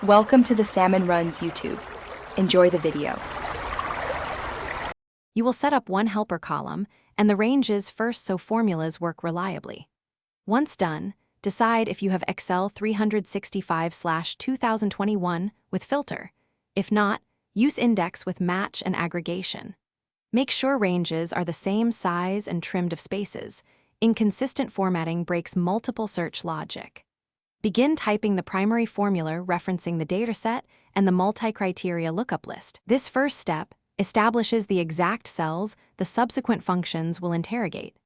Welcome to the Salmon Runs YouTube. Enjoy the video. You will set up one helper column and the ranges first so formulas work reliably. Once done, decide if you have Excel 365/2021 with filter. If not, use index with match and aggregation. Make sure ranges are the same size and trimmed of spaces. Inconsistent formatting breaks multiple search logic. Begin typing the primary formula referencing the dataset and the multi-criteria lookup list. This first step establishes the exact cells the subsequent functions will interrogate.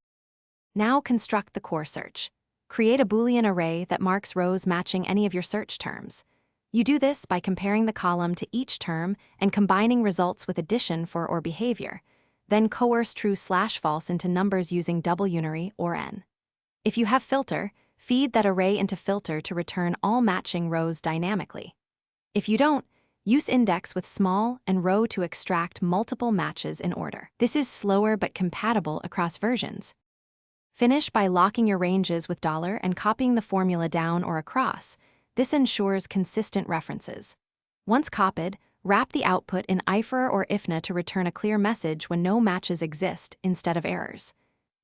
Now construct the core search. Create a Boolean array that marks rows matching any of your search terms. You do this by comparing the column to each term and combining results with addition for or behavior. Then coerce true/false into numbers using double unary or n. If you have filter, feed that array into filter to return all matching rows dynamically. If you don't, use index with small and row to extract multiple matches in order. This is slower but compatible across versions. Finish by locking your ranges with $ and copying the formula down or across. This ensures consistent references. Once copied, wrap the output in IFR or IFNA to return a clear message when no matches exist instead of errors.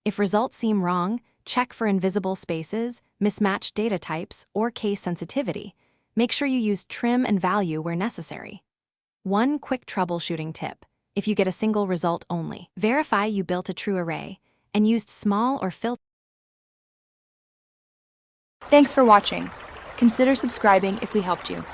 If results seem wrong, check for invisible spaces, mismatched data types, or case sensitivity. Make sure you use trim and value where necessary. One quick troubleshooting tip: if you get a single result only, verify you built a true array and used small or filter. Thanks for watching. Consider subscribing if we helped you.